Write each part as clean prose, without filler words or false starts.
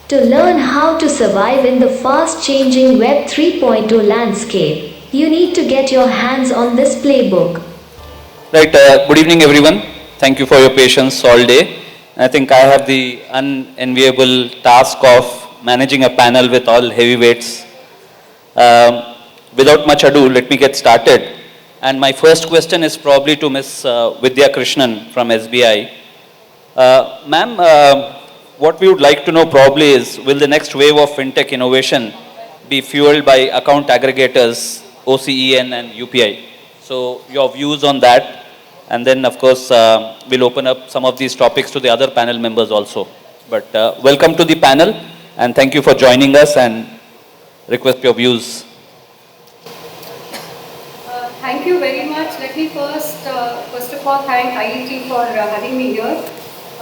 To learn how to survive in the fast changing Web 3.0 landscape, you need to get your hands on this playbook. Right, good evening everyone. Thank you for your patience all day. I think I have the unenviable task of managing a panel with all heavyweights. Without much ado, let me get started. And my first question is probably to Ms. Vidya Krishnan from SBI. Ma'am, what we would like to know probably is, will the next wave of fintech innovation be fueled by account aggregators, OCEN and UPI? So your views on that, and then of course we'll open up some of these topics to the other panel members also. But welcome to the panel, and thank you for joining us, and request your views. Thank you very much. Let me first of all thank IET for having me here.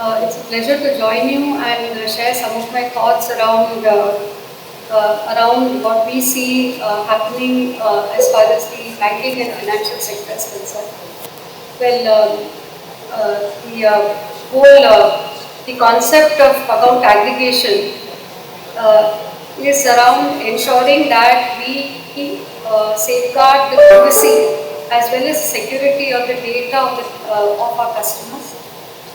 It's a pleasure to join you and share some of my thoughts around what we see happening as far as the banking and financial sector is concerned. Well, the concept of account aggregation is around ensuring that we safeguard the privacy as well as security of the data of our customers.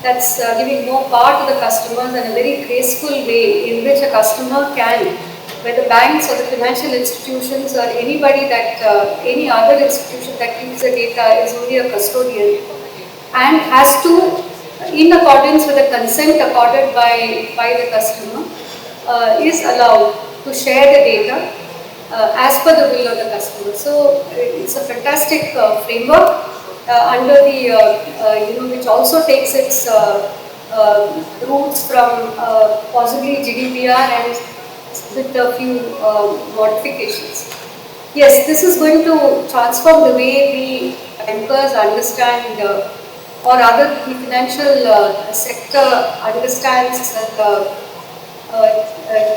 That's giving more power to the customers in a very graceful way in which a customer can, whether banks or the financial institutions or anybody that, any other institution that keeps the data is only a custodian and has to, in accordance with the consent accorded by the customer, is allowed to share the data as per the will of the customer. So it's a fantastic framework under the which also takes its roots from possibly GDPR and with a few modifications. Yes, this is going to transform the way we bankers understand or other the financial sector understands the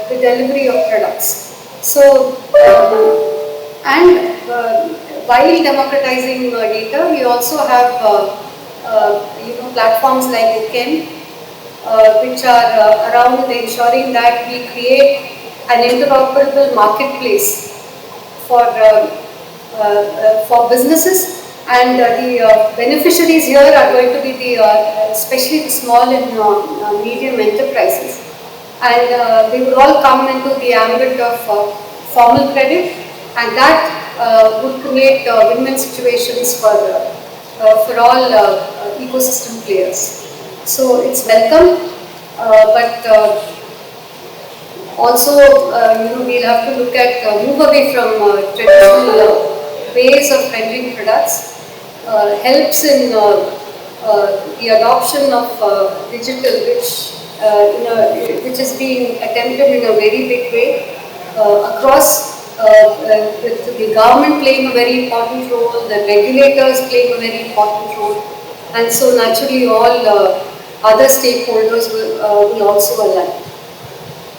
delivery of products. So, while democratizing data, we also have platforms like UKEN, which are around ensuring that we create an interoperable marketplace for businesses, and the beneficiaries here are going to be especially the small and medium enterprises, and they would all come into the ambit of formal credit, and that would create win-win situations for all ecosystem players. So it's welcome, but also we'll have to look at move away from traditional ways of rendering products. Helps in the adoption of digital, which is being attempted in a very big way across, with the government playing a very important role, the regulators playing a very important role, and so naturally all other stakeholders will also align.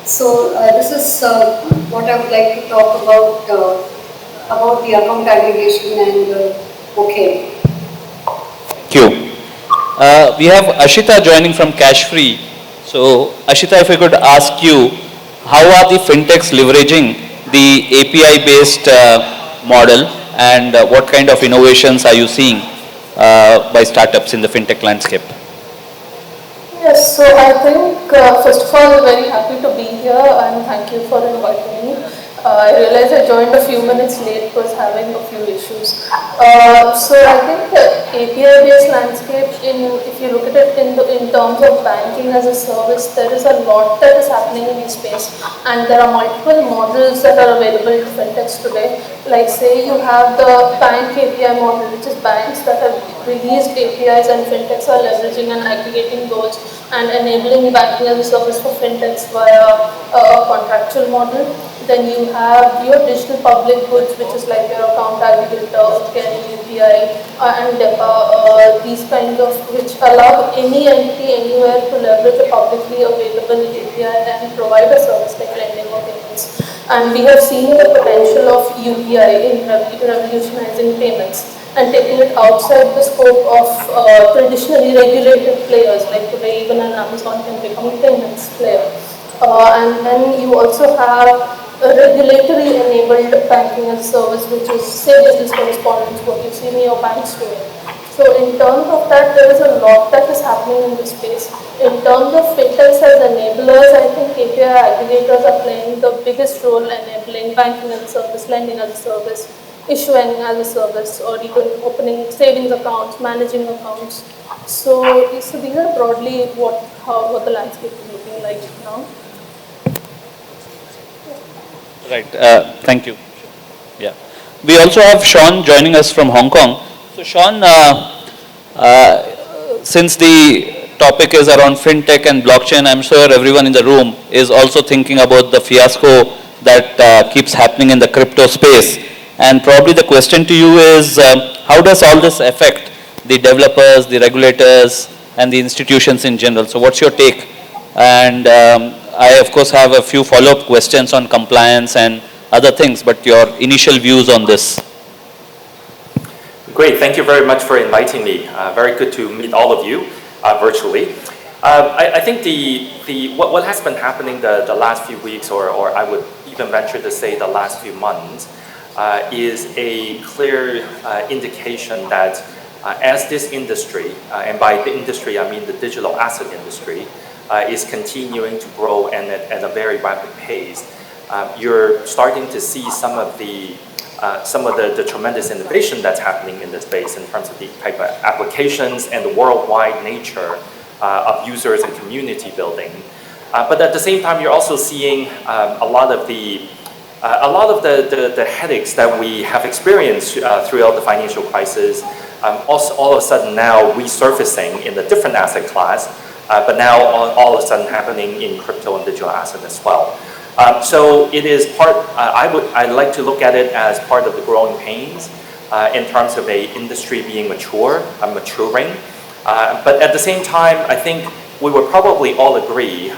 So this is what I would like to talk about the account aggregation and okay. Thank you. We have Ashita joining from Cash Free. So Ashita, if I could ask you, how are the fintechs leveraging the API-based model, and what kind of innovations are you seeing by startups in the fintech landscape? Yes, so I think first of all, very happy to be here and thank you for inviting me. I realize I joined a few minutes late because having a few issues. So I think the API-based landscape, if you look at it in terms of banking as a service, there is a lot that is happening in this space, and there are multiple models that are available to fintechs today. Like say you have the bank API model, which is banks that have released APIs and fintechs are leveraging and aggregating those and enabling banking as a service for fintechs via a contractual model. Then you have your digital public goods, which is like your account aggregator, UPI, and DEPA, these kinds of, which allow any entity anywhere to leverage a publicly available API and provide a service like lending or payments. And we have seen the potential of UPI in revolutionizing payments and taking it outside the scope of traditionally regulated players, like today even an Amazon can become a payments player. And then you also have a regulatory enabled banking as a service, which is, say, business correspondence, what you see in your banks doing. So in terms of that, there is a lot that is happening in this space. In terms of fintechs as enablers, I think API aggregators are playing the biggest role enabling banking as a service, lending as a service, issuing as a service, or even opening savings accounts, managing accounts. So these are broadly what the landscape is looking like now. Right. Thank you. Yeah. We also have Sean joining us from Hong Kong. So Sean, since the topic is around fintech and blockchain, I'm sure everyone in the room is also thinking about the fiasco that keeps happening in the crypto space. And probably the question to you is, how does all this affect the developers, the regulators, and the institutions in general? So what's your take? And I, of course, have a few follow-up questions on compliance and other things, but your initial views on this. Great, thank you very much for inviting me. Very good to meet all of you virtually. I think what has been happening the last few weeks, or I would even venture to say the last few months, is a clear indication that as this industry, and by the industry I mean the digital asset industry, is continuing to grow and at a very rapid pace, you're starting to see some of the tremendous innovation that's happening in this space in terms of the type of applications and the worldwide nature of users and community building. But at the same time, you're also seeing a lot of the headaches that we have experienced throughout the financial crisis, also all of a sudden now resurfacing in a different asset class, but now all of a sudden happening in crypto and digital asset as well. So it is part, I like to look at it as part of the growing pains in terms of an industry being maturing. But at the same time, I think we would probably all agree,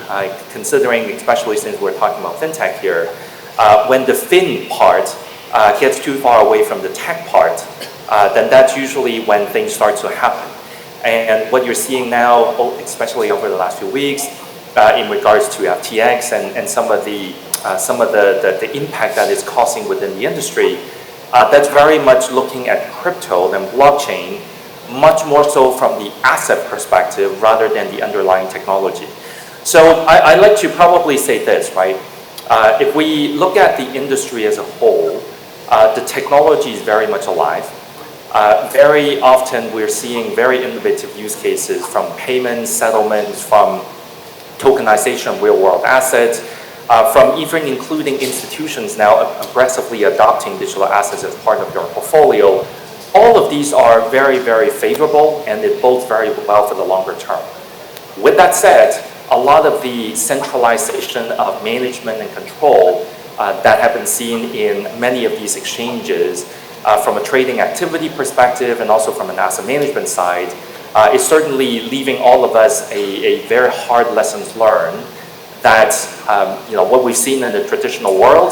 considering, especially since we're talking about fintech here, when the fin part gets too far away from the tech part, then that's usually when things start to happen. And what you're seeing now, especially over the last few weeks, in regards to FTX and some of the impact that it's causing within the industry, that's very much looking at crypto and blockchain, much more so from the asset perspective rather than the underlying technology. So I like to probably say this, right? If we look at the industry as a whole, the technology is very much alive. Very often we're seeing very innovative use cases from payments, settlements, from tokenization of real-world assets, from even including institutions now aggressively adopting digital assets as part of their portfolio. All of these are very, very favorable, and it bodes very well for the longer term. With that said, a lot of the centralization of management and control that have been seen in many of these exchanges from a trading activity perspective and also from an asset management side is certainly leaving all of us a very hard lessons learned that what we've seen in the traditional world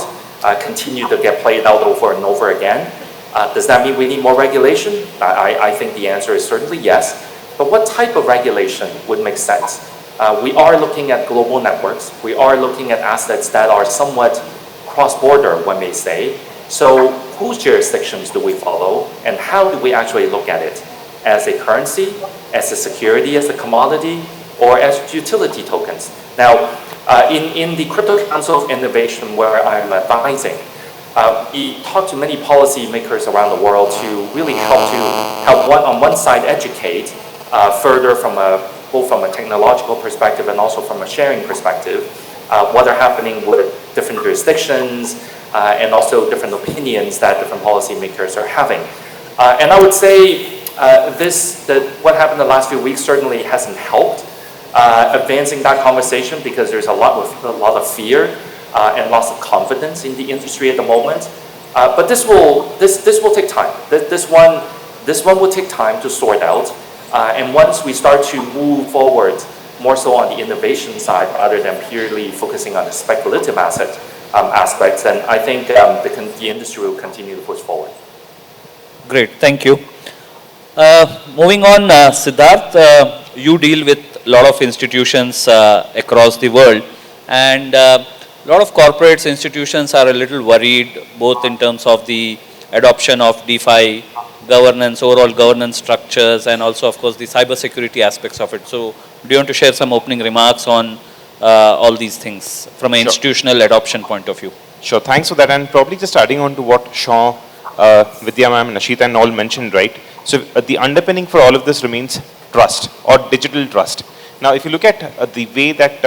continue to get played out over and over again. Does that mean we need more regulation? I think the answer is certainly yes. But what type of regulation would make sense? We are looking at global networks. We are looking at assets that are somewhat cross-border, one may say. So whose jurisdictions do we follow, and how do we actually look at it? As a currency, as a security, as a commodity, or as utility tokens? Now, in the Crypto Council of Innovation where I'm advising, we talk to many policymakers around the world to really help on one side educate further both from a technological perspective and also from a sharing perspective, what are happening with different jurisdictions and also different opinions that different policymakers are having. And I would say what happened the last few weeks certainly hasn't helped advancing that conversation, because there's a lot of fear and loss of confidence in the industry at the moment. But this will take time. This one will take time to sort out. And once we start to move forward more so on the innovation side rather than purely focusing on the speculative aspects, then I think the industry will continue to push forward. Great, thank you. Moving on, Siddharth, you deal with a lot of institutions across the world, And a lot of corporates, institutions are a little worried, both in terms of the adoption of DeFi, governance, overall governance structures, and also, of course, the cybersecurity aspects of it. So, do you want to share some opening remarks on all these things from an institutional adoption point of view? Sure, thanks for that. And probably just adding on to what Shaw, Vidya ma'am, and Ashita and all mentioned, right? So the underpinning for all of this remains trust or digital trust. Now, if you look at the way that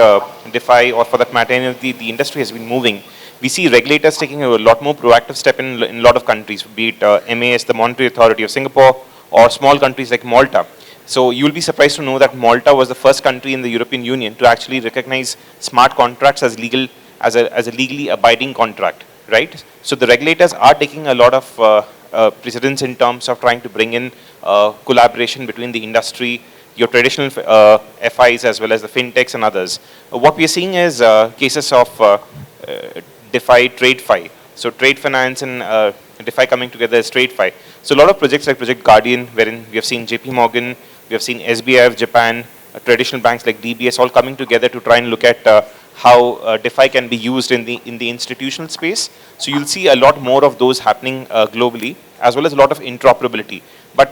DeFi, or for that matter, any of the industry has been moving, we see regulators taking a lot more proactive step in a lot of countries, be it MAS, the Monetary Authority of Singapore, or small countries like Malta. So you'll be surprised to know that Malta was the first country in the European Union to actually recognize smart contracts as legal, as a legally abiding contract, right? So the regulators are taking a lot of precedence in terms of trying to bring in collaboration between the industry, your traditional FIs as well as the fintechs and others. What we are seeing is cases of DeFi, TradeFi. So trade finance and DeFi coming together as TradeFi. So a lot of projects like Project Guardian, wherein we have seen JP Morgan, we have seen SBI of Japan, traditional banks like DBS all coming together to try and look at how DeFi can be used in the institutional space. So you'll see a lot more of those happening globally, as well as a lot of interoperability. But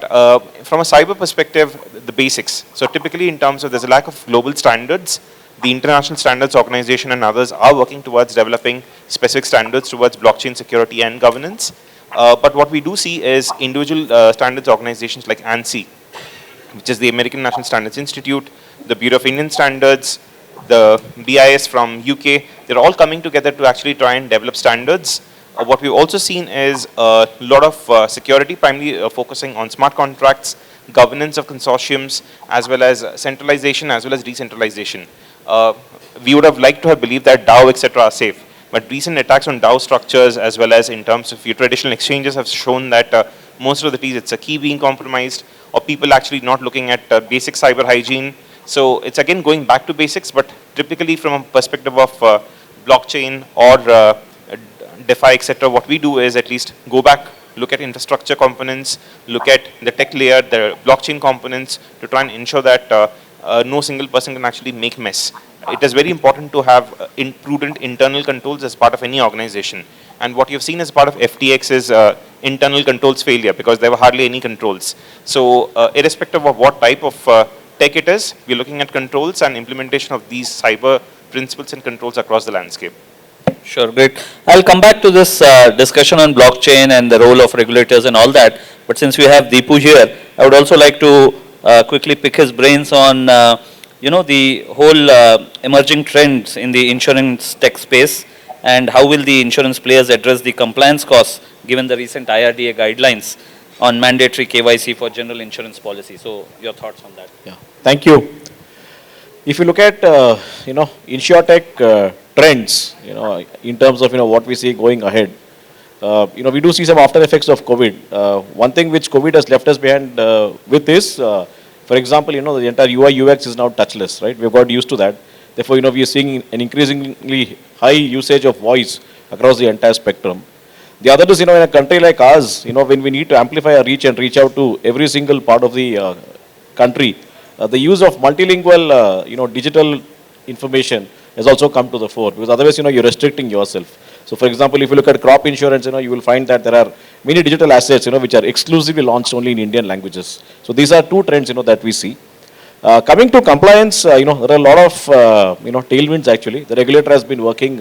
from a cyber perspective, the basics. So typically in terms of there's a lack of global standards, the International Standards Organization and others are working towards developing specific standards towards blockchain security and governance. But what we do see is individual standards organizations like ANSI, which is the American National Standards Institute, the Bureau of Indian Standards, the BIS from UK, they're all coming together to actually try and develop standards. What we've also seen is a lot of security, primarily focusing on smart contracts, governance of consortiums, as well as centralization, as well as decentralization. We would have liked to have believed that DAO, etc. are safe, but recent attacks on DAO structures, as well as in terms of your traditional exchanges, have shown that most of the times it's a key being compromised, or people actually not looking at basic cyber hygiene. So it's again going back to basics, but typically from a perspective of blockchain or DeFi, etc., what we do is at least go back, look at infrastructure components, look at the tech layer, the blockchain components, to try and ensure that no single person can actually make mess. It is very important to have prudent internal controls as part of any organization. And what you've seen as part of FTX is internal controls failure, because there were hardly any controls. So irrespective of what type of tech it is, we're looking at controls and implementation of these cyber principles and controls across the landscape. Sure, great. I'll come back to this discussion on blockchain and the role of regulators and all that. But since we have Deepu here, I would also like to quickly pick his brains on, the whole emerging trends in the insurance tech space, and how will the insurance players address the compliance costs given the recent IRDA guidelines on mandatory KYC for general insurance policy. So your thoughts on that? Yeah, thank you. If you look at, InsurTech trends, in terms of, what we see going ahead, we do see some after effects of COVID. One thing which COVID has left us behind with is, for example, the entire UI UX is now touchless, right? We've got used to that. Therefore, we are seeing an increasingly high usage of voice across the entire spectrum. The other is, in a country like ours, when we need to amplify our reach and reach out to every single part of the country, the use of multilingual, digital information has also come to the fore, because otherwise, you're restricting yourself. So, for example, if you look at crop insurance, you will find that there are many digital assets, which are exclusively launched only in Indian languages. So, these are two trends, that we see. Coming to compliance, there are a lot of, tailwinds actually. The regulator has been working,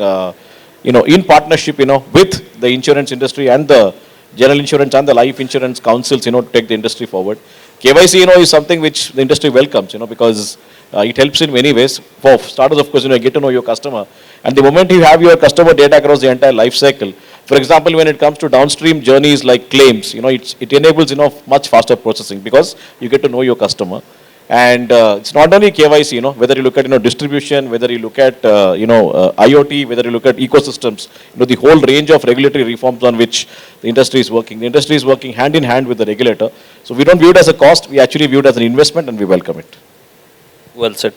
in partnership, with the insurance industry and the general insurance and the life insurance councils, to take the industry forward. KYC, is something which the industry welcomes, because it helps in many ways. For starters, of course, get to know your customer. And the moment you have your customer data across the entire life cycle, for example, when it comes to downstream journeys like claims, it enables, much faster processing, because you get to know your customer. And it's not only KYC, whether you look at, distribution, whether you look at, IoT, whether you look at ecosystems, the whole range of regulatory reforms on which the industry is working. The industry is working hand in hand with the regulator. So we don't view it as a cost, we actually view it as an investment, and we welcome it. Well said.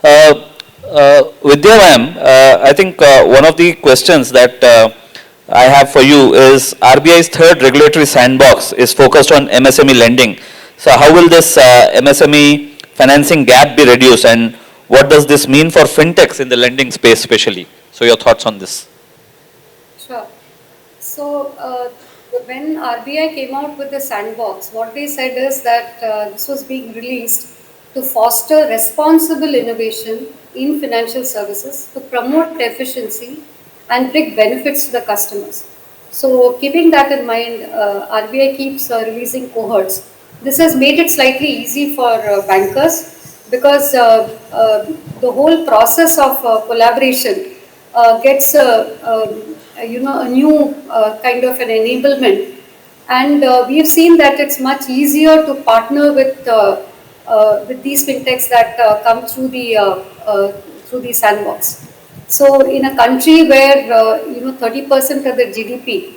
Vidya ma'am, I think one of the questions that I have for you is RBI's third regulatory sandbox is focused on MSME lending. So how will this MSME financing gap be reduced, and what does this mean for fintechs in the lending space especially? So your thoughts on this? Sure. So, when RBI came out with the sandbox, what they said is that this was being released to foster responsible innovation in financial services, to promote efficiency and bring benefits to the customers. So, keeping that in mind, RBI keeps releasing cohorts. This has made it slightly easy for bankers because the whole process of collaboration gets a new kind of an enablement, and we have seen that it's much easier to partner with these fintechs that come through the sandbox. So in a country where 30% of the GDP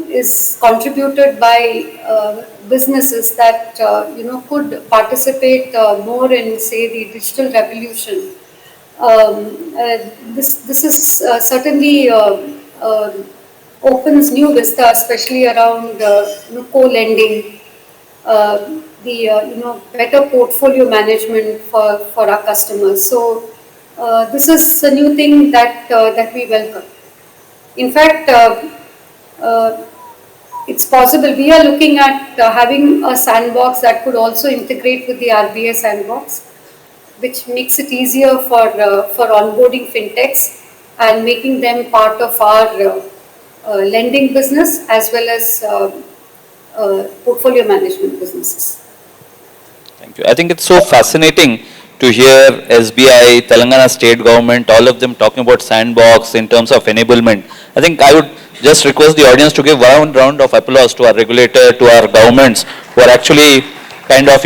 is contributed by businesses that could participate more in, say, the digital revolution. This is certainly opens new vista, especially around co-lending, the better portfolio management for our customers. So this is a new thing that we welcome. In fact, it's possible we are looking at having a sandbox that could also integrate with the RBA sandbox, which makes it easier for onboarding fintechs and making them part of our lending business as well as portfolio management businesses. Thank you. I think it's so fascinating to hear SBI, Telangana state government, all of them talking about sandbox in terms of enablement. I think I would just request the audience to give one round of applause to our regulator, to our governments who are actually kind of,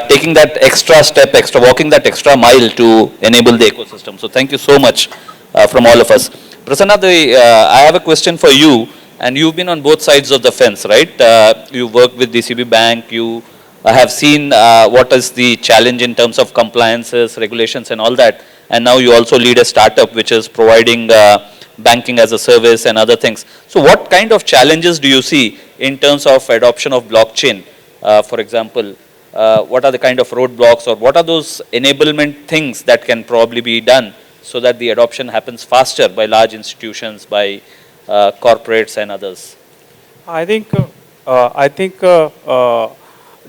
taking that extra step, walking that extra mile to enable the ecosystem. So thank you so much from all of us. Prasanna, I have a question for you, and you've been on both sides of the fence, right? You worked with DCB Bank, you have seen what is the challenge in terms of compliances, regulations and all that, and now you also lead a startup which is providing banking as a service and other things. So what kind of challenges do you see in terms of adoption of blockchain, for example? What are the kind of roadblocks, or what are those enablement things that can probably be done so that the adoption happens faster by large institutions, by corporates and others? I think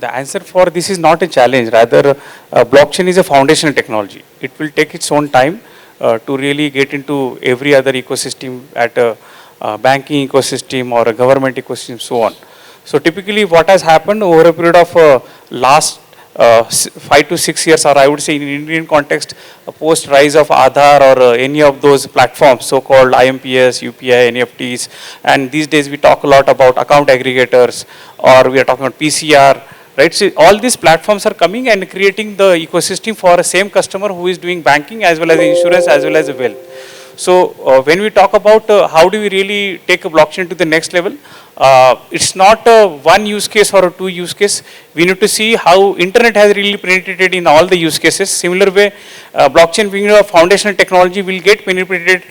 the answer for this is not a challenge. Rather, blockchain is a foundational technology. It will take its own time to really get into every other ecosystem, at a banking ecosystem or a government ecosystem, so on. So typically what has happened over a period of last 5 to 6 years, or I would say in Indian context, post rise of Aadhaar or any of those platforms, so-called IMPS, UPI, NFTs, and these days we talk a lot about account aggregators, or we are talking about PCR, right? So all these platforms are coming and creating the ecosystem for a same customer who is doing banking as well as insurance as well as wealth. So when we talk about how do we really take a blockchain to the next level, it's not one use case or a two use case. We need to see how internet has really penetrated in all the use cases. Similar way, blockchain being a foundational technology will get penetrated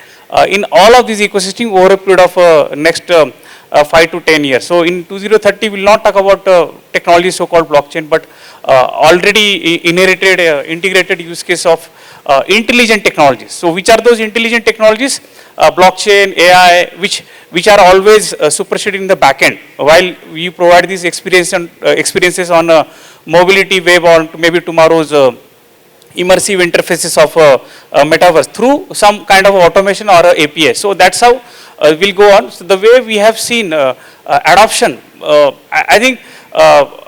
in all of these ecosystems over a period of next 5 to 10 years. So in 2030, we will not talk about technology so-called blockchain, but already inherited, integrated use case of intelligent technologies. So which are those intelligent technologies? Blockchain, AI, which are always superseding the backend, while we provide these experiences on mobility, web, or maybe tomorrow's immersive interfaces of metaverse through some kind of automation or API. So that's how we'll go on. So the way we have seen adoption, I think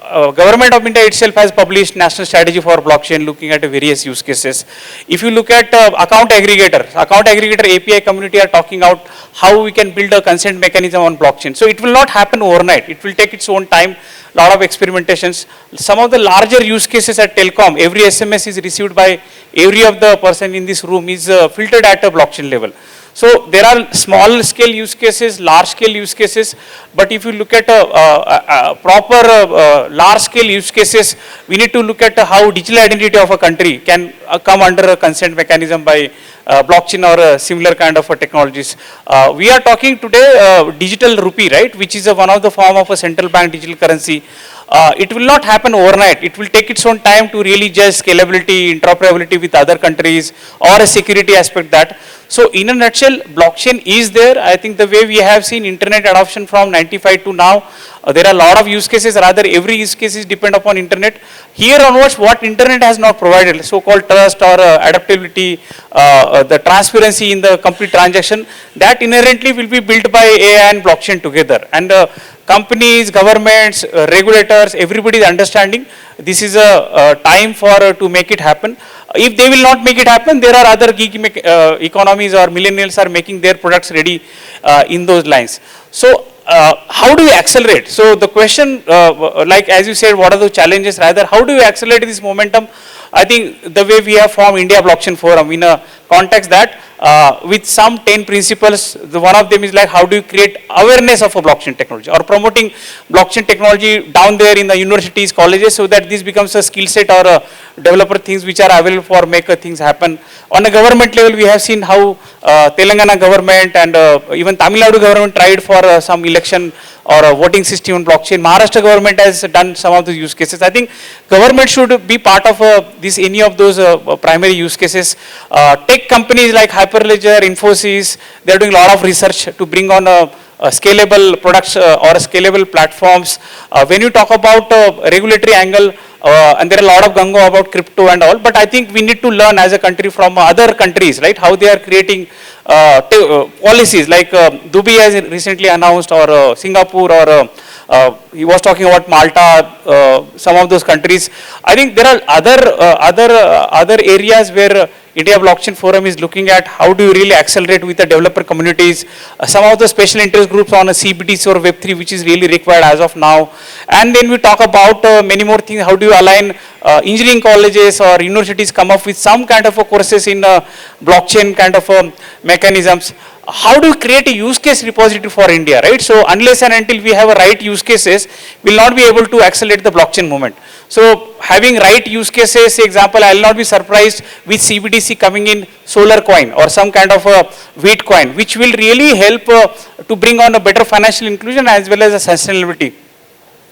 Government of India itself has published national strategy for blockchain looking at various use cases. If you look at account aggregator API community are talking out how we can build a consent mechanism on blockchain. So it will not happen overnight. It will take its own time, lot of experimentations. Some of the larger use cases at telecom, every SMS is received by every of the person in this room is filtered at a blockchain level. So there are small scale use cases, large scale use cases, but if you look at proper large scale use cases, we need to look at how digital identity of a country can come under a consent mechanism by blockchain or similar kind of technologies. We are talking today digital rupee, right, which is one of the form of a central bank digital currency. it will not happen overnight. It will take its own time to really judge scalability, interoperability with other countries, or a security aspect that. So in a nutshell, blockchain is there. I think the way we have seen internet adoption from 95 to now, there are a lot of use cases, rather every use case is depend upon internet. Here onwards, what internet has not provided, so-called trust or adaptability, the transparency in the complete transaction, that inherently will be built by AI and blockchain together. And companies, governments, regulators, everybody is understanding this is a time for to make it happen. If they will not make it happen, there are other gig economies or millennials are making their products ready in those lines. So how do you accelerate? So the question, like as you said, what are the challenges? Rather, how do you accelerate this momentum? I think the way we have formed India Blockchain Forum in a context that with some 10 principles, one of them is like how do you create awareness of a blockchain technology or promoting blockchain technology down there in the universities, colleges, so that this becomes a skill set or a developer things which are available for make things happen. On a government level, we have seen how Telangana government and even Tamil Nadu government tried for some election or a voting system on blockchain. Maharashtra government has done some of the use cases. I think government should be part of any of those primary use cases. Tech companies like Hyperledger, Infosys, they are doing a lot of research to bring on scalable products or scalable platforms. When you talk about regulatory angle, and there are a lot of gung-ho about crypto and all, but I think we need to learn as a country from other countries, right, how they are creating policies like Dubai has recently announced, or Singapore, or he was talking about Malta, some of those countries. I think there are other areas where India Blockchain Forum is looking at how do you really accelerate with the developer communities, some of the special interest groups on a CBDC or Web3, which is really required as of now. And then we talk about many more things, how do you align engineering colleges or universities come up with some kind of a courses in blockchain kind of mechanisms. How do you create a use case repository for India, right? So unless and until we have a right use cases, we'll not be able to accelerate the blockchain movement. So having right use cases, say example, I will not be surprised with CBDC coming in solar coin or some kind of a wheat coin, which will really help to bring on a better financial inclusion as well as a sustainability.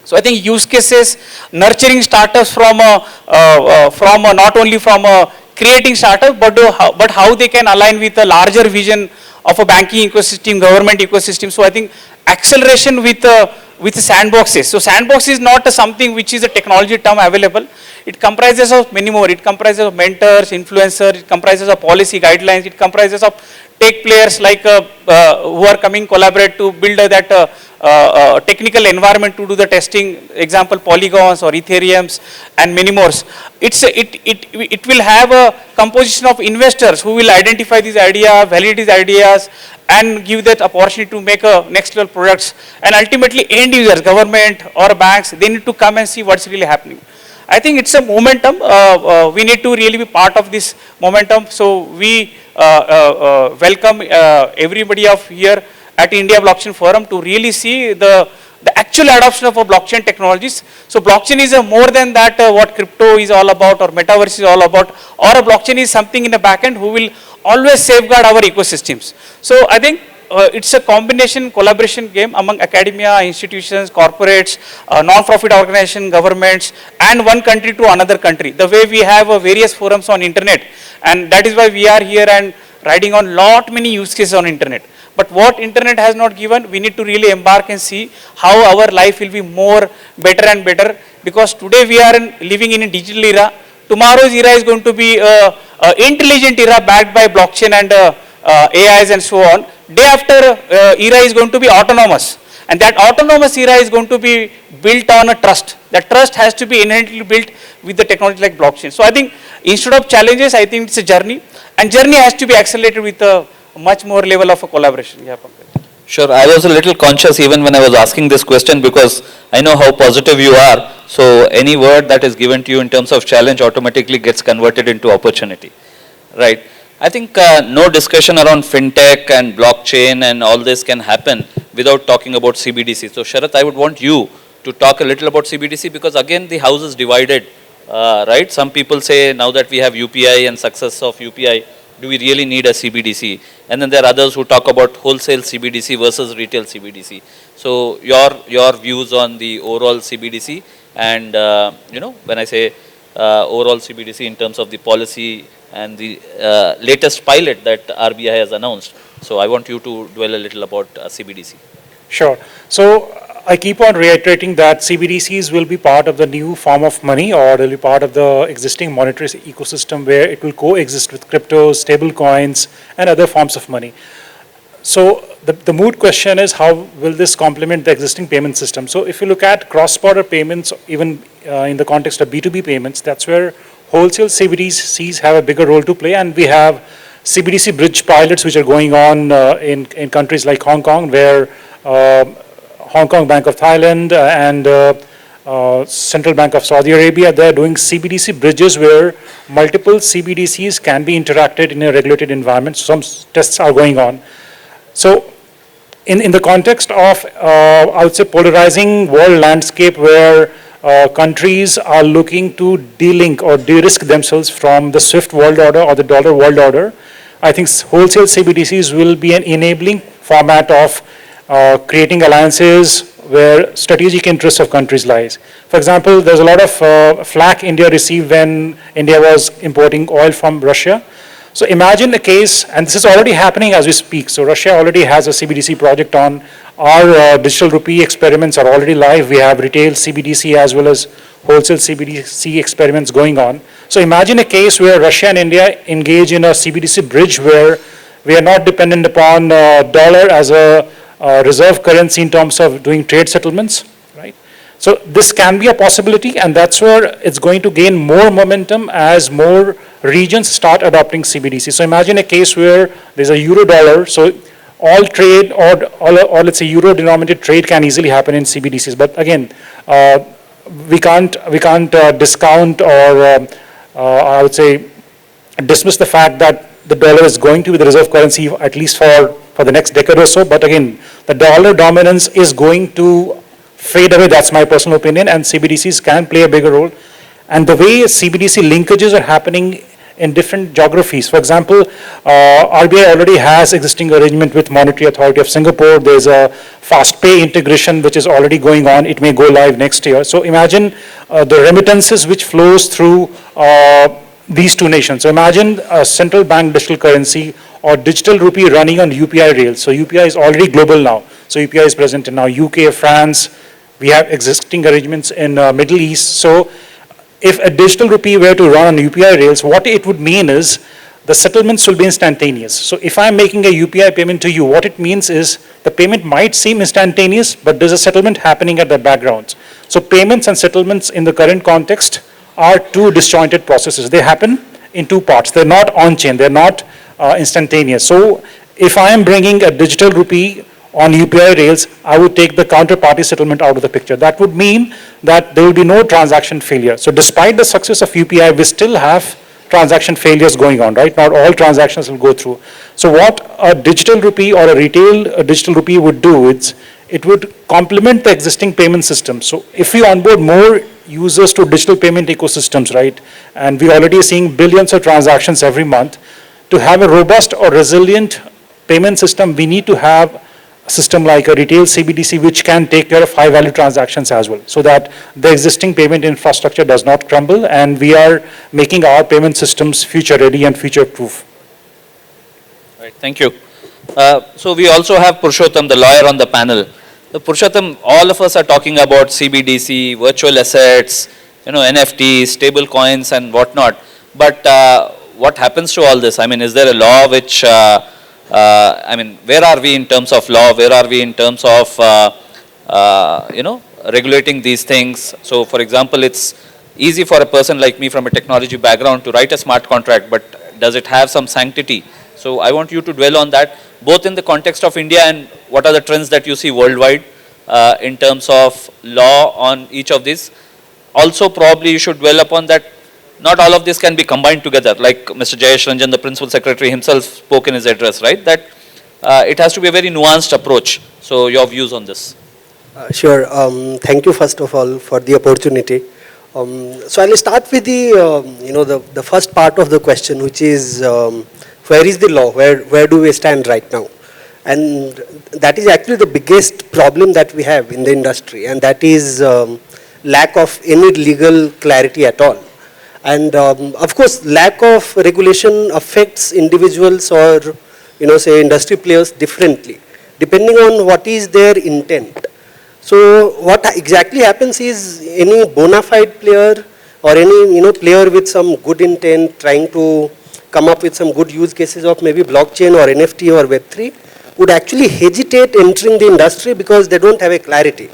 So I think use cases, nurturing startups from not only from creating startups, but how they can align with a larger vision of a banking ecosystem, government ecosystem. So I think acceleration with sandboxes. So sandbox is not something which is a technology term available. It comprises of many more. It comprises of mentors, influencers. It comprises of policy guidelines. It comprises of tech players like who are coming collaborate to build that technical environment to do the testing. Example, polygons or Ethereums and many more. It will have a composition of investors who will identify these ideas, validate these ideas, and give that opportunity to make a next level products. And ultimately end users, government or banks, they need to come and see what's really happening. I think it's a momentum. We need to really be part of this momentum. So we welcome everybody of here at India Blockchain Forum to really see the actual adoption of a blockchain technologies. So blockchain is more than that what crypto is all about or metaverse is all about, or a blockchain is something in the backend who will always safeguard our ecosystems. So I think it's a combination collaboration game among academia, institutions, corporates, non-profit organizations, governments, and one country to another country. The way we have various forums on internet, and that is why we are here and riding on lot many use cases on internet. But what internet has not given, we need to really embark and see how our life will be more better and better, because today we are living in a digital era. Tomorrow's era is going to be an intelligent era backed by blockchain and AIs and so on. Day after era is going to be autonomous, and that autonomous era is going to be built on a trust. That trust has to be inherently built with the technology like blockchain. So I think instead of challenges, I think it's a journey, and journey has to be accelerated with a much more level of a collaboration. Yeah, Pankaj. Sure, I was a little conscious even when I was asking this question, because I know how positive you are. So any word that is given to you in terms of challenge automatically gets converted into opportunity, right? I think no discussion around fintech and blockchain and all this can happen without talking about CBDC. So Sharath, I would want you to talk a little about CBDC, because again the house is divided, right? Some people say now that we have UPI and success of UPI, do we really need a CBDC? And then there are others who talk about wholesale CBDC versus retail CBDC. So your views on the overall CBDC And, when I say overall CBDC in terms of the policy and the latest pilot that RBI has announced. So I want you to dwell a little about CBDC. Sure. So I keep on reiterating that CBDCs will be part of the new form of money, or they'll be part of the existing monetary ecosystem where it will coexist with cryptos, stable coins, and other forms of money. So the moot question is, how will this complement the existing payment system? So if you look at cross-border payments, even in the context of B2B payments, that's where wholesale CBDCs have a bigger role to play, and we have CBDC bridge pilots which are going on in countries like Hong Kong, where Hong Kong Bank of Thailand and Central Bank of Saudi Arabia, they're doing CBDC bridges where multiple CBDCs can be interacted in a regulated environment. Some tests are going on. So in the context of, I would say, polarizing world landscape where countries are looking to de-link or de-risk themselves from the SWIFT world order or the dollar world order, I think wholesale CBDCs will be an enabling format of creating alliances where strategic interests of countries lies. For example, there's a lot of flack India received when India was importing oil from Russia. So imagine a case, and this is already happening as we speak. So Russia already has a CBDC project on. Our digital rupee experiments are already live. We have retail CBDC as well as wholesale CBDC experiments going on. So imagine a case where Russia and India engage in a CBDC bridge where we are not dependent upon dollar as a reserve currency in terms of doing trade settlements, right? So this can be a possibility, and that's where it's going to gain more momentum as more regions start adopting CBDC. So imagine a case where there's a euro dollar, so all trade or let's say euro denominated trade can easily happen in CBDCs. But again, we can't discount or I would say dismiss the fact that the dollar is going to be the reserve currency at least for the next decade or so. But again, the dollar dominance is going to fade away. That's my personal opinion, and CBDCs can play a bigger role. And the way CBDC linkages are happening in different geographies. For example, RBI already has existing arrangement with Monetary Authority of Singapore. There's a fast pay integration which is already going on. It may go live next year. So imagine the remittances which flows through these two nations. So imagine a central bank digital currency or digital rupee running on UPI rails. So UPI is already global now. So UPI is present in now UK, France. We have existing arrangements in Middle East. So if a digital rupee were to run on UPI rails, what it would mean is the settlements will be instantaneous. So if I'm making a UPI payment to you, what it means is the payment might seem instantaneous, but there's a settlement happening at the background. So payments and settlements in the current context are two disjointed processes. They happen in two parts. They're not on-chain. They're not instantaneous. So if I am bringing a digital rupee on UPI rails, I would take the counterparty settlement out of the picture. That would mean that there will be no transaction failure. So despite the success of UPI, we still have transaction failures going on, right? Not all transactions will go through. So what a digital rupee or a retail digital rupee would do is it would complement the existing payment system. So if we onboard more users to digital payment ecosystems, right, and we already are seeing billions of transactions every month, to have a robust or resilient payment system, we need to have a system like a retail CBDC which can take care of high value transactions as well, so that the existing payment infrastructure does not crumble and we are making our payment systems future ready and future proof. Right, thank you. So we also have Purushottam, the lawyer, on the panel. So Purushottam, all of us are talking about CBDC, virtual assets, NFTs, stable coins and whatnot. But what happens to all this? I mean, is there a law which, where are we in terms of law? Where are we in terms of, regulating these things? So for example, it's easy for a person like me from a technology background to write a smart contract, but does it have some sanctity? So I want you to dwell on that, both in the context of India and what are the trends that you see worldwide in terms of law on each of these. Also, probably you should dwell upon that not all of this can be combined together, like Mr. Jayesh Ranjan, the Principal Secretary himself spoke in his address, right? That it has to be a very nuanced approach. So your views on this? Sure. Thank you first of all for the opportunity. So I'll start with the first part of the question, which is where is the law? Where do we stand right now? And that is actually the biggest problem that we have in the industry, and that is lack of any legal clarity at all. And of course, lack of regulation affects individuals or, say industry players differently, depending on what is their intent. So what exactly happens is any bona fide player or any, player with some good intent trying to come up with some good use cases of maybe blockchain or NFT or Web3 would actually hesitate entering the industry because they don't have a clarity.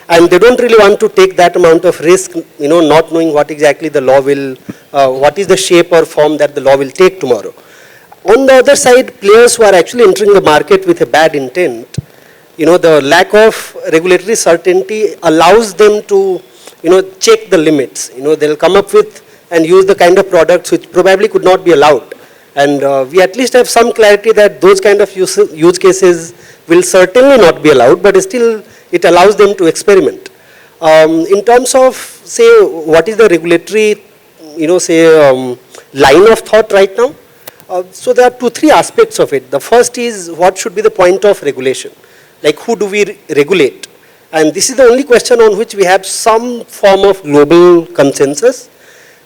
And they don't really want to take that amount of risk, not knowing what exactly the law will, what is the shape or form that the law will take tomorrow. On the other side, players who are actually entering the market with a bad intent, the lack of regulatory certainty allows them to, check the limits. They'll come up with and use the kind of products which probably could not be allowed. And we at least have some clarity that those kind of use cases will certainly not be allowed, but still it allows them to experiment. In terms of, say, what is the regulatory, line of thought right now? So there are 2-3 aspects of it. The first is what should be the point of regulation? Like who do we regulate? And this is the only question on which we have some form of global consensus.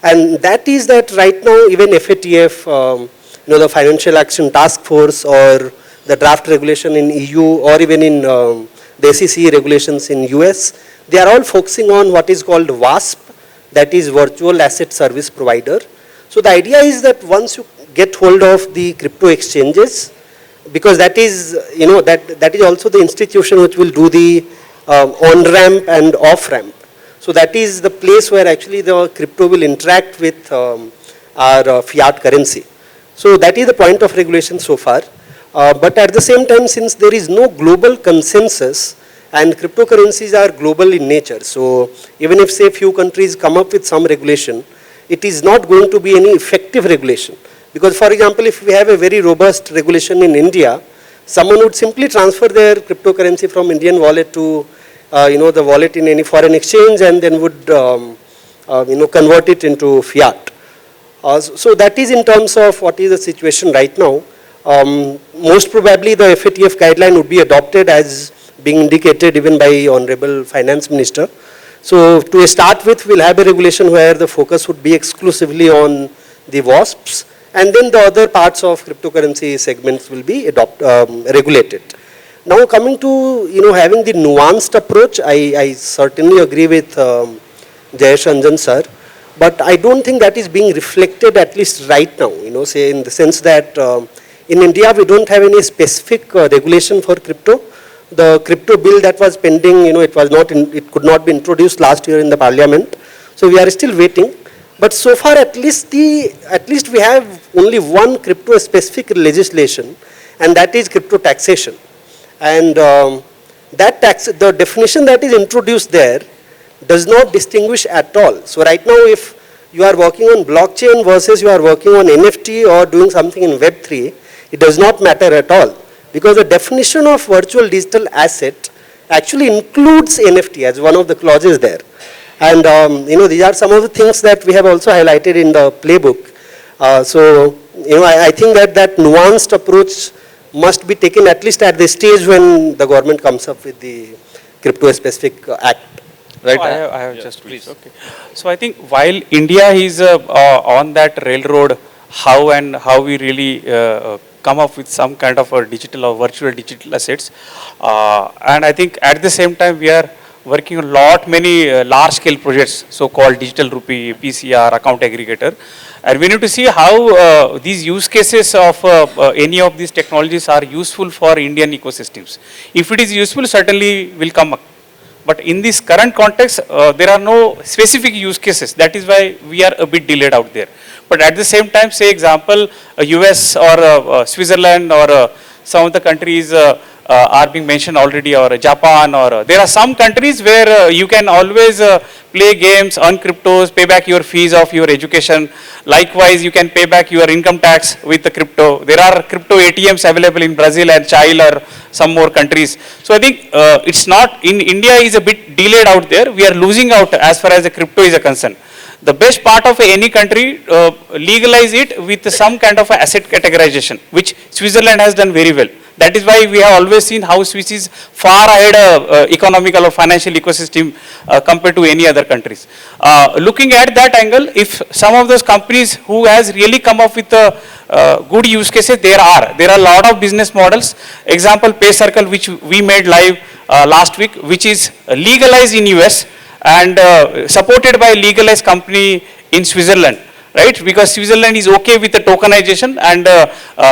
And that is that right now even FATF, the Financial Action Task Force or the draft regulation in EU or even in the SEC regulations in US, they are all focusing on what is called WASP, that is Virtual Asset Service Provider. So the idea is that once you get hold of the crypto exchanges, because that is, that is also the institution which will do the on-ramp and off-ramp. So that is the place where actually the crypto will interact with our fiat currency. So that is the point of regulation so far. But at the same time, since there is no global consensus and cryptocurrencies are global in nature, so even if say few countries come up with some regulation, it is not going to be any effective regulation. Because for example, if we have a very robust regulation in India, someone would simply transfer their cryptocurrency from Indian wallet to the wallet in any foreign exchange and then would convert it into fiat. So that is in terms of what is the situation right now. Most probably the FATF guideline would be adopted as being indicated even by Honorable Finance Minister. So to start with, we'll have a regulation where the focus would be exclusively on the WASPs, and then the other parts of cryptocurrency segments will be regulated. Now coming to having the nuanced approach, I certainly agree with Jayesh Anjan sir, but I don't think that is being reflected at least right now, say in the sense that in India we don't have any specific regulation for crypto. The crypto bill that was pending, it could not be introduced last year in the parliament. So we are still waiting. But so far at least we have only one crypto specific legislation, and that is crypto taxation. And the definition that is introduced there does not distinguish at all. So right now if you are working on blockchain versus you are working on NFT or doing something in Web3, it does not matter at all. Because the definition of virtual digital asset actually includes NFT as one of the clauses there. And these are some of the things that we have also highlighted in the playbook. I think that nuanced approach must be taken at least at the stage when the government comes up with the crypto-specific act. Right? I have just please. Okay. So I think while India is on that railroad, how we really come up with some kind of a digital or virtual digital assets, and I think at the same time we are working on many large scale projects, so-called digital rupee, PCR, account aggregator, and we need to see how these use cases of any of these technologies are useful for Indian ecosystems. If it is useful, certainly will come up. But in this current context, there are no specific use cases. That is why we are a bit delayed out there. But at the same time, say example, US or Switzerland or some of the countries are being mentioned already, or Japan, or there are some countries where you can always play games, earn cryptos, pay back your fees of your education. Likewise, you can pay back your income tax with the crypto. There are crypto ATMs available in Brazil and Chile or some more countries. So I think it's not, in India is a bit delayed out there. We are losing out as far as the crypto is a concern. The best part of any country, legalize it with some kind of asset categorization, which Switzerland has done very well. That is why we have always seen how Swiss is far ahead of economical or financial ecosystem compared to any other countries. Looking at that angle, if some of those companies who has really come up with good use cases, there are a lot of business models. Example, Pay Circle, which we made live last week, which is legalized in US and supported by a legalized company in Switzerland. Right, because Switzerland is okay with the tokenization and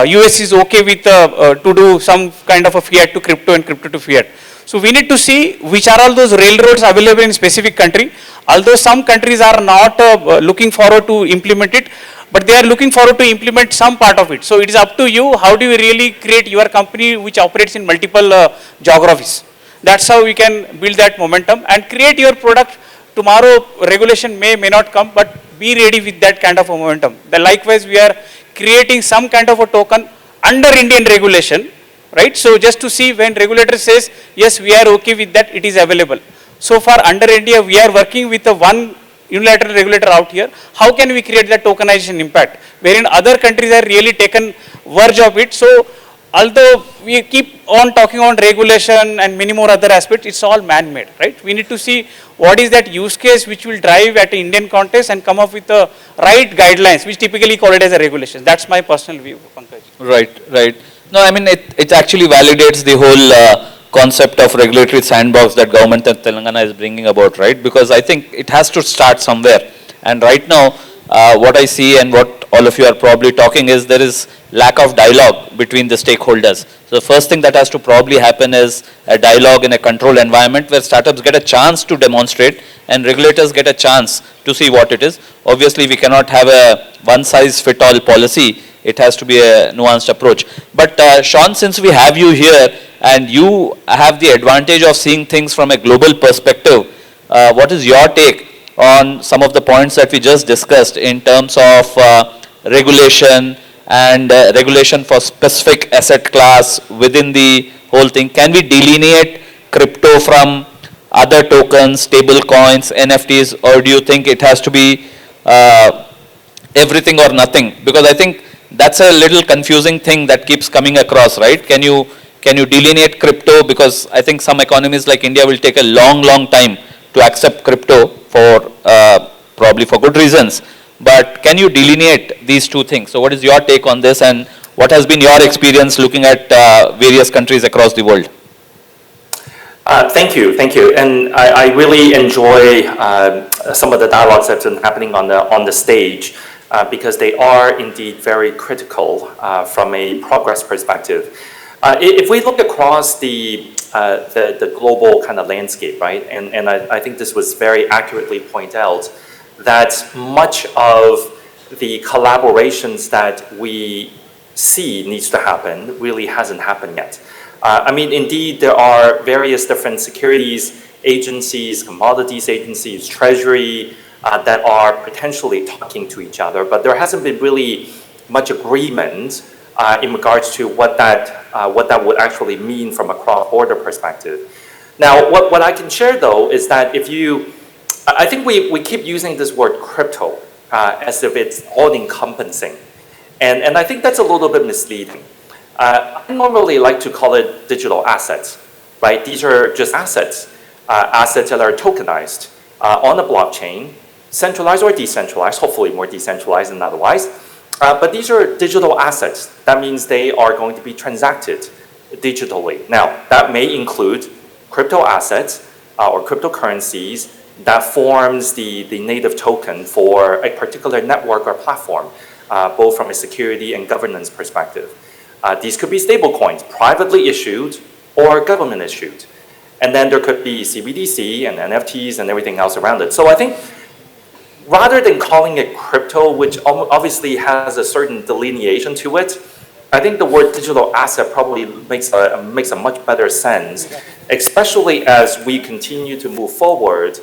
US is okay with to do some kind of a fiat to crypto and crypto to fiat. So we need to see which are all those railroads available in specific country. Although some countries are not looking forward to implement it, but they are looking forward to implement some part of it. So it is up to you. How do you really create your company which operates in multiple geographies? That's how we can build that momentum and create your product. Tomorrow regulation may not come, but be ready with that kind of a momentum. Likewise, we are creating some kind of a token under Indian regulation, right? So just to see when regulator says, yes, we are okay with that, it is available. So far under India, we are working with one unilateral regulator out here. How can we create that tokenization impact? Wherein other countries have really taken verge of it. So although we keep on talking on regulation and many more other aspects, it's all man-made, right? We need to see what is that use case which will drive at an Indian context and come up with the right guidelines, which typically call it as a regulation. That's my personal view, Pankaj. Right. No, I mean, it actually validates the whole concept of regulatory sandbox that government of Telangana is bringing about, right? Because I think it has to start somewhere. And right now, what I see and what all of you are probably talking is there is lack of dialogue between the stakeholders. So the first thing that has to probably happen is a dialogue in a controlled environment where startups get a chance to demonstrate and regulators get a chance to see what it is. Obviously, we cannot have a one-size-fit-all policy. It has to be a nuanced approach. But Sean, since we have you here and you have the advantage of seeing things from a global perspective, what is your take on some of the points that we just discussed in terms of regulation and regulation for specific asset class within the whole thing? Can we delineate crypto from other tokens, stable coins, NFTs, or do you think it has to be everything or nothing? Because I think that's a little confusing thing that keeps coming across, right? Can you delineate crypto? Because I think some economies like India will take a long time to accept crypto for probably for good reasons. But can you delineate these two things? So what is your take on this and what has been your experience looking at various countries across the world? Thank you. And I really enjoy some of the dialogues that's been happening on the stage because they are indeed very critical from a progress perspective. If we look across the global kind of landscape, right, and I think this was very accurately pointed out, that much of the collaborations that we see needs to happen really hasn't happened yet. I mean, indeed, there are various different securities agencies, commodities agencies, treasury that are potentially talking to each other, but there hasn't been really much agreement in regards to what that would actually mean from a cross-border perspective. Now, what I can share though is that I think we keep using this word crypto as if it's all-encompassing. And I think that's a little bit misleading. I normally like to call it digital assets, right? These are just assets, assets that are tokenized on the blockchain, centralized or decentralized, hopefully more decentralized than otherwise. But these are digital assets. That means they are going to be transacted digitally. Now, that may include crypto assets or cryptocurrencies that forms the native token for a particular network or platform, both from a security and governance perspective. These could be stablecoins, privately issued or government issued. And then there could be CBDC and NFTs and everything else around it. So I think rather than calling it crypto, which obviously has a certain delineation to it, I think the word digital asset probably makes a much better sense, especially as we continue to move forward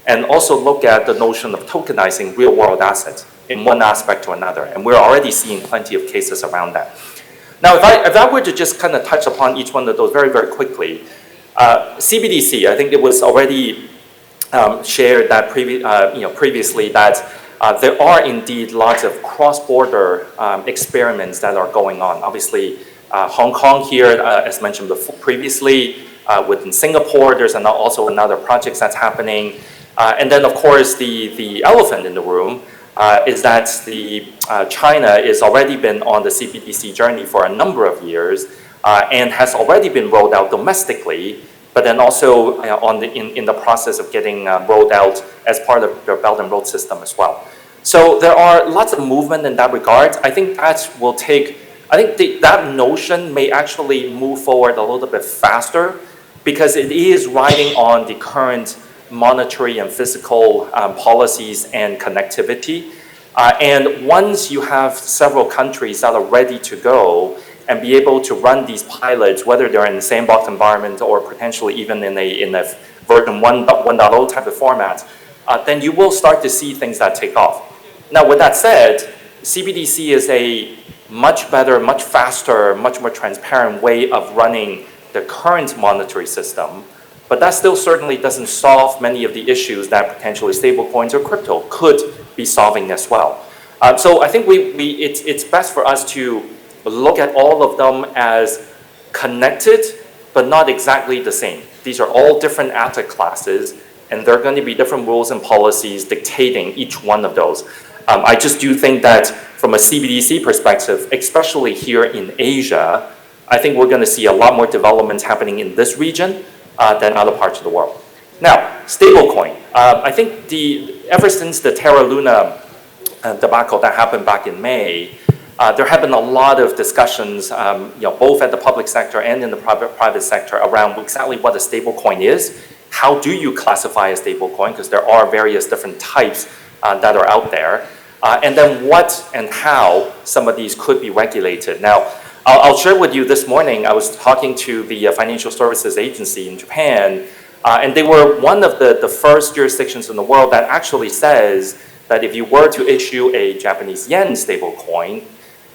and also look at the notion of tokenizing real-world assets in one aspect to another. And we're already seeing plenty of cases around that. Now, if I were to just kind of touch upon each one of those very, very quickly, CBDC, I think it was already shared that previously that there are indeed lots of cross-border experiments that are going on. Obviously, Hong Kong here, as mentioned before, previously, within Singapore, there's also another project that's happening. And then, of course, the elephant in the room is that China has already been on the CBDC journey for a number of years and has already been rolled out domestically, but then also in the process of getting rolled out as part of their Belt and Road system as well. So there are lots of movement in that regard. I think that will take, that notion may actually move forward a little bit faster because it is riding on the current monetary and fiscal policies and connectivity. And once you have several countries that are ready to go and be able to run these pilots, whether they're in the sandbox environment or potentially even in a version 1.0 type of format, then you will start to see things that take off. Now, with that said, CBDC is a much better, much faster, much more transparent way of running the current monetary system, but that still certainly doesn't solve many of the issues that potentially stablecoins or crypto could be solving as well. So I think it's best for us to look at all of them as connected, but not exactly the same. These are all different asset classes, and there are going to be different rules and policies dictating each one of those. I just do think that from a CBDC perspective, especially here in Asia, I think we're going to see a lot more developments happening in this region than other parts of the world. Now, stablecoin. I think ever since the Terra Luna debacle that happened back in May, there have been a lot of discussions, both at the public sector and in the private sector around exactly what a stablecoin is. How do you classify a stablecoin? Because there are various different types that are out there. And then what and how some of these could be regulated. Now, I'll share with you this morning, I was talking to the Financial Services Agency in Japan, and they were one of the first jurisdictions in the world that actually says that if you were to issue a Japanese yen stablecoin,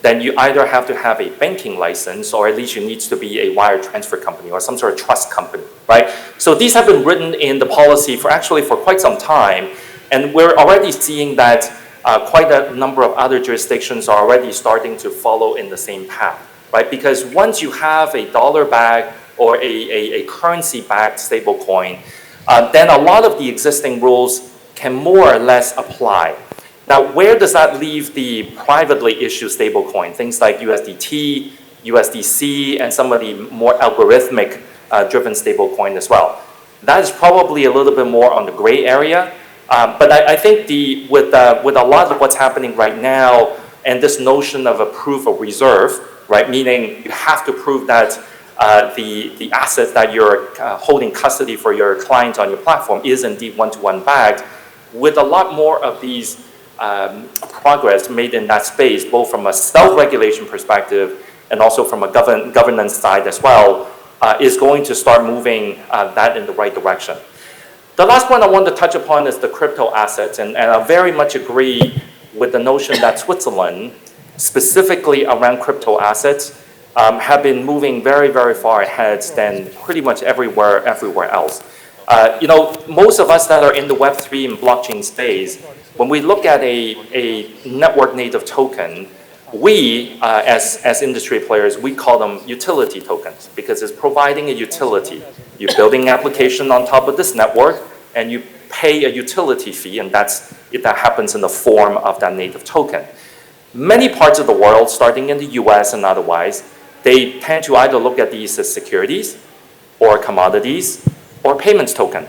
then you either have to have a banking license or at least you need to be a wire transfer company or some sort of trust company, right? So these have been written in the policy for quite some time, and we're already seeing that quite a number of other jurisdictions are already starting to follow in the same path, right? Because once you have a dollar-backed or a currency-backed stablecoin, then a lot of the existing rules can more or less apply. Now, where does that leave the privately issued stablecoin? Things like USDT, USDC, and some of the more algorithmic driven stablecoin as well. That is probably a little bit more on the gray area. But I think with a lot of what's happening right now and this notion of a proof of reserve, right, meaning you have to prove that the assets that you're holding custody for your client on your platform is indeed one-to-one backed, with a lot more of these progress made in that space, both from a self-regulation perspective and also from a governance side as well, is going to start moving that in the right direction. The last point I want to touch upon is the crypto assets, and I very much agree with the notion that Switzerland, specifically around crypto assets, have been moving very, very far ahead than pretty much everywhere else. Most of us that are in the Web3 and blockchain space, when we look at a network native token, we, as industry players, we call them utility tokens because it's providing a utility. You're building an application on top of this network and you pay a utility fee, and that happens in the form of that native token. Many parts of the world, starting in the US and otherwise, they tend to either look at these as securities or commodities or payments token.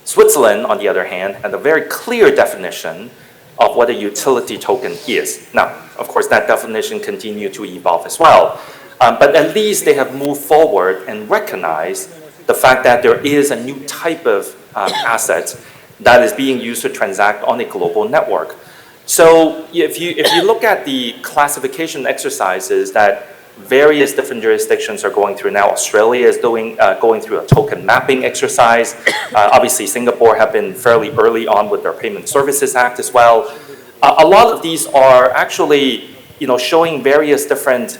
Switzerland, on the other hand, had a very clear definition of what a utility token is. Now, of course, that definition continued to evolve as well. But at least they have moved forward and recognized the fact that there is a new type of asset that is being used to transact on a global network. So if you look at the classification exercises that various different jurisdictions are going through now, Australia is going through a token mapping exercise. Obviously, Singapore have been fairly early on with their Payment Services Act as well. A lot of these are actually, showing various different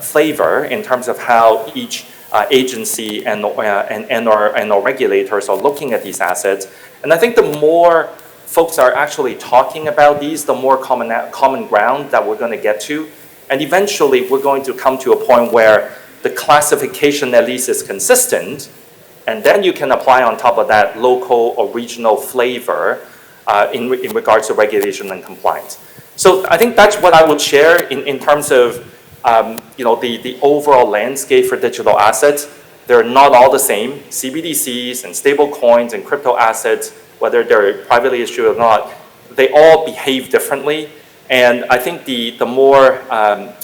flavor in terms of how each agency and our regulators are looking at these assets. And I think the more folks are actually talking about these, the more common ground that we're going to get to. And eventually, we're going to come to a point where the classification at least is consistent, and then you can apply on top of that local or regional flavor in regards to regulation and compliance. So I think that's what I would share in terms of the overall landscape for digital assets. They're not all the same. CBDCs and stable coins and crypto assets, whether they're privately issued or not, they all behave differently. And I think the more,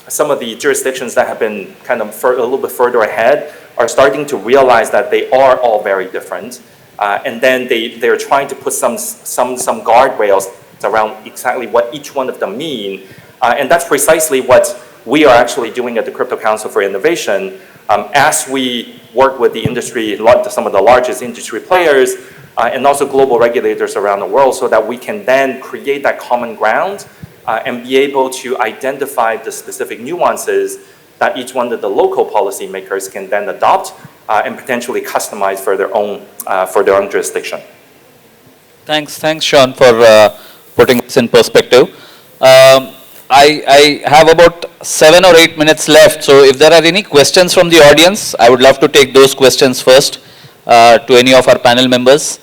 some of the jurisdictions that have been kind of a little bit further ahead are starting to realize that they are all very different. And then they're trying to put some guardrails around exactly what each one of them mean. And that's precisely what we are actually doing at the Crypto Council for Innovation. As we work with the industry, some of the largest industry players, and also global regulators around the world, so that we can then create that common ground and be able to identify the specific nuances that each one of the local policymakers can then adopt and potentially customize for their own jurisdiction. Thanks, Sean, for putting this in perspective. I have about 7 or 8 minutes left, so if there are any questions from the audience, I would love to take those questions first to any of our panel members.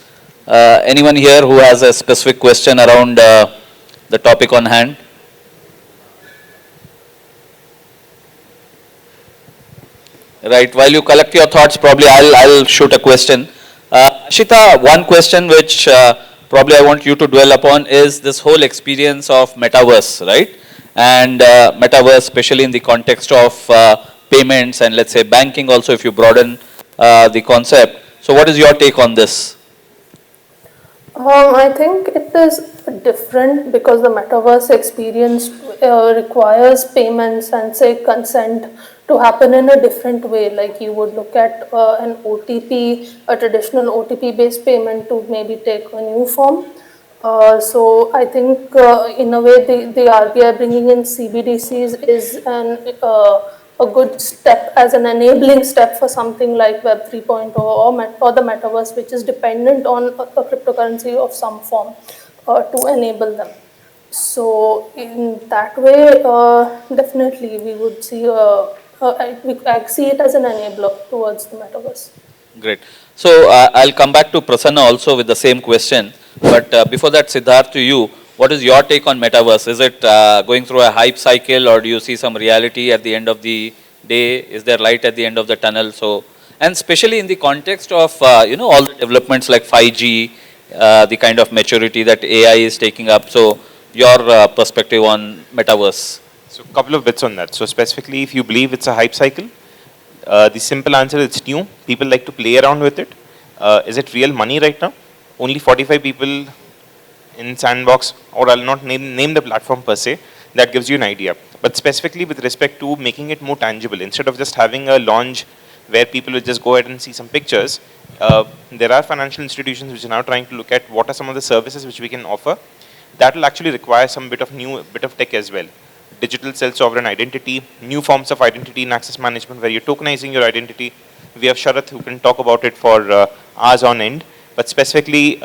Anyone here who has a specific question around the topic on hand? Right, while you collect your thoughts, probably I'll shoot a question. Ashita, one question which probably I want you to dwell upon is this whole experience of metaverse, right? And metaverse, especially in the context of payments and let's say banking also, if you broaden the concept. So what is your take on this? I think it is different because the metaverse experience requires payments and say consent to happen in a different way. Like you would look at an OTP, a traditional OTP based payment to maybe take a new form. So I think in a way the RBI bringing in CBDCs is a good step as an enabling step for something like Web 3.0 or the metaverse, which is dependent on a cryptocurrency of some form to enable them. So in that way, definitely we would see I see it as an enabler towards the metaverse. Great. So I'll come back to Prasanna also with the same question. But before that, Siddharth, to you, what is your take on metaverse? Is it going through a hype cycle, or do you see some reality at the end of the day? Is there light at the end of the tunnel? So, and especially in the context of all the developments like 5G, the kind of maturity that AI is taking up. So, your perspective on metaverse? So, a couple of bits on that. So, specifically, if you believe it's a hype cycle, the simple answer is it's new. People like to play around with it. Is it real money right now? Only 45 people in Sandbox, or I'll not name the platform per se, that gives you an idea. But specifically with respect to making it more tangible, instead of just having a launch where people will just go ahead and see some pictures, there are financial institutions which are now trying to look at what are some of the services which we can offer. That will actually require some bit of tech as well. Digital self-sovereign identity, new forms of identity and access management where you're tokenizing your identity. We have Sharath who can talk about it for hours on end. But specifically,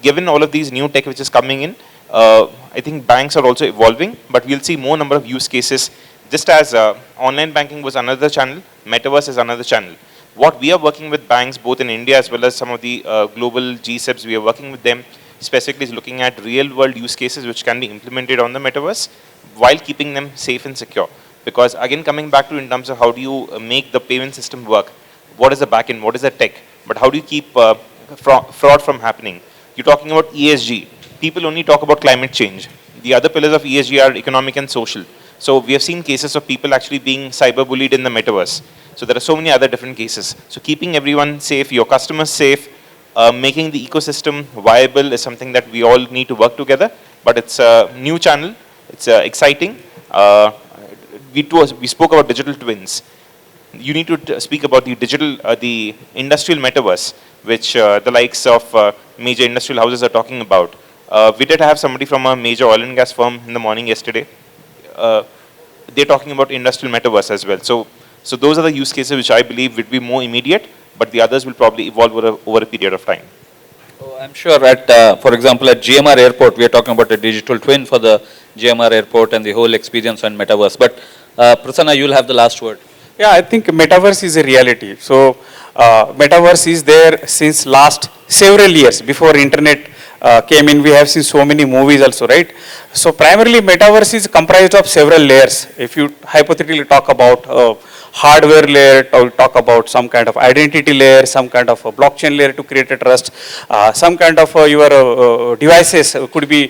given all of these new tech which is coming in, I think banks are also evolving, but we'll see more number of use cases. Just as online banking was another channel, metaverse is another channel. What we are working with banks, both in India as well as some of the global GSEBs, we are working with them, specifically is looking at real world use cases which can be implemented on the metaverse while keeping them safe and secure. Because again, coming back to in terms of how do you make the payment system work, what is the backend, what is the tech, but how do you keep fraud from happening? You're talking about ESG. People only talk about climate change. The other pillars of ESG are economic and social. So we have seen cases of people actually being cyberbullied in the metaverse. So there are so many other different cases. So keeping everyone safe, your customers safe, making the ecosystem viable is something that we all need to work together. But it's a new channel. It's exciting. We spoke about digital twins. You need to speak about the industrial metaverse, which the likes of major industrial houses are talking about. We did have somebody from a major oil and gas firm in the morning yesterday. They're talking about industrial metaverse as well. So those are the use cases which I believe would be more immediate, but the others will probably evolve over a period of time. I'm sure at, for example, at GMR Airport, we are talking about a digital twin for the GMR Airport and the whole experience on metaverse. But Prasanna, you'll have the last word. Yeah, I think metaverse is a reality. So, metaverse is there since last several years. Before internet came in, we have seen so many movies also, right? So, primarily metaverse is comprised of several layers. If you hypothetically talk about hardware layer, or talk about some kind of identity layer, some kind of a blockchain layer to create a trust, some kind of your devices could be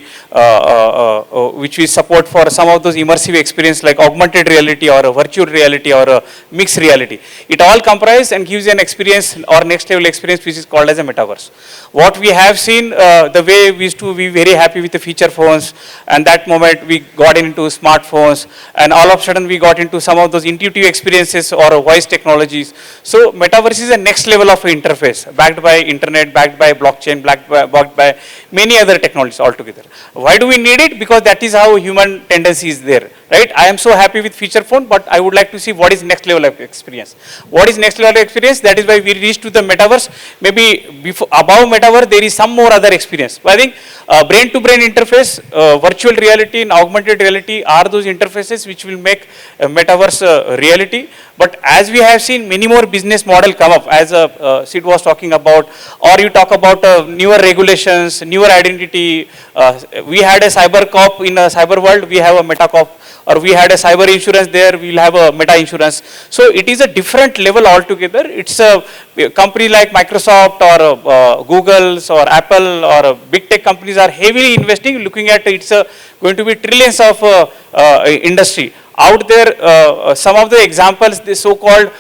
which we support for some of those immersive experience like augmented reality or a virtual reality or a mixed reality. It all comprises and gives an experience or next level experience which is called as a metaverse. What we have seen, the way we used to be very happy with the feature phones, and that moment we got into smartphones, and all of a sudden we got into some of those intuitive experiences or voice technologies. So metaverse is a next level of interface backed by internet, backed by blockchain, backed by many other technologies altogether. Why do we need it? Because that is how human tendency is there, right? I am so happy with feature phone, but I would like to see what is next level of experience. What is next level of experience? That is why we reach to the metaverse. Maybe before, above metaverse, there is some more other experience. But I think brain-to-brain interface, virtual reality and augmented reality are those interfaces which will make metaverse reality. But as we have seen many more business model come up, as Sid was talking about, or you talk about newer regulations, newer identity. We had a cyber cop in a cyber world, we have a meta cop, or we had a cyber insurance there, we will have a meta insurance. So it is a different level altogether. It's a company like Microsoft or Google's or Apple or big tech companies are heavily investing, looking at it's going to be trillions of industry. Out there, some of the examples, the so-called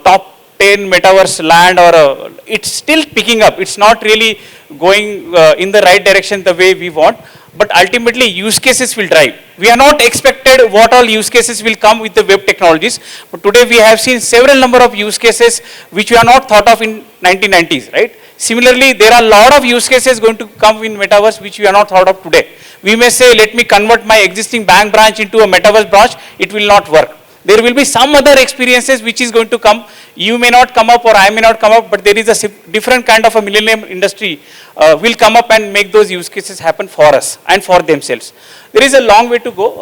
top 10 metaverse land, or it's still picking up. It's not really going in the right direction the way we want, but ultimately use cases will drive. We are not expected what all use cases will come with the web technologies, but today we have seen several number of use cases which we are not thought of in 1990s, right? Similarly, there are a lot of use cases going to come in metaverse which we are not thought of today. We may say, let me convert my existing bank branch into a metaverse branch. It will not work. There will be some other experiences which is going to come. You may not come up or I may not come up, but there is a different kind of a millennium industry will come up and make those use cases happen for us and for themselves. There is a long way to go,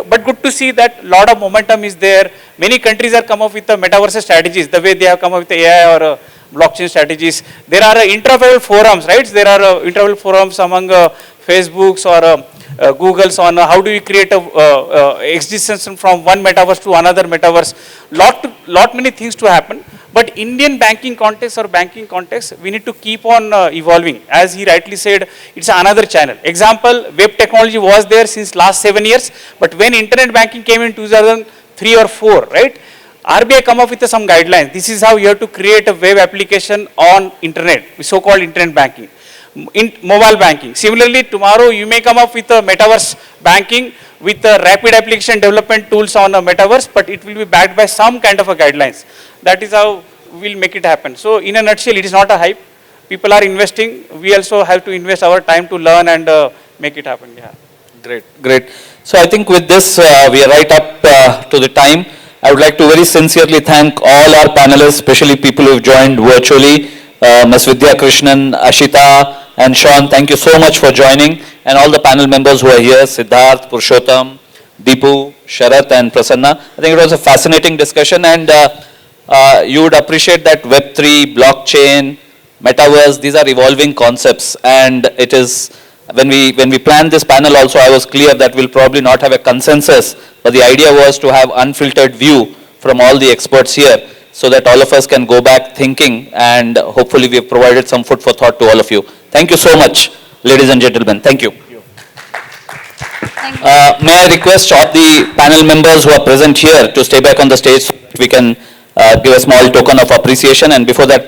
but good to see that a lot of momentum is there. Many countries are come up with the metaverse strategies, the way they have come up with the AI or blockchain strategies. There are intraval forums, right? There are intraval forums among Facebooks or Google's on how do we create a existence from one metaverse to another metaverse. Lot many things to happen. But Indian banking context or banking context, we need to keep on evolving. As he rightly said, it's another channel. Example, web technology was there since last 7 years, but when internet banking came in 2003 or 4, right? RBI come up with some guidelines. This is how you have to create a web application on internet, so-called internet banking. In mobile banking. Similarly, tomorrow you may come up with a metaverse banking with rapid application development tools on a metaverse, but it will be backed by some kind of a guidelines. That is how we'll make it happen. So in a nutshell, it is not a hype. People are investing. We also have to invest our time to learn and make it happen. Yeah. Great, great. So I think with this, we are right up to the time. I would like to very sincerely thank all our panelists, especially people who have joined virtually. Ms. Vidya Krishnan, Ashita, and Sean, thank you so much for joining, and all the panel members who are here, Siddharth, Purushottam, Deepu, Sharath, and Prasanna. I think it was a fascinating discussion, and you would appreciate that Web3, blockchain, metaverse, these are evolving concepts, and it is, when we planned this panel also, I was clear that we'll probably not have a consensus, but the idea was to have unfiltered view from all the experts here, so that all of us can go back thinking, and hopefully we have provided some food for thought to all of you. Thank you so much, ladies and gentlemen. Thank you. May I request all the panel members who are present here to stay back on the stage so that we can give a small token of appreciation, and before that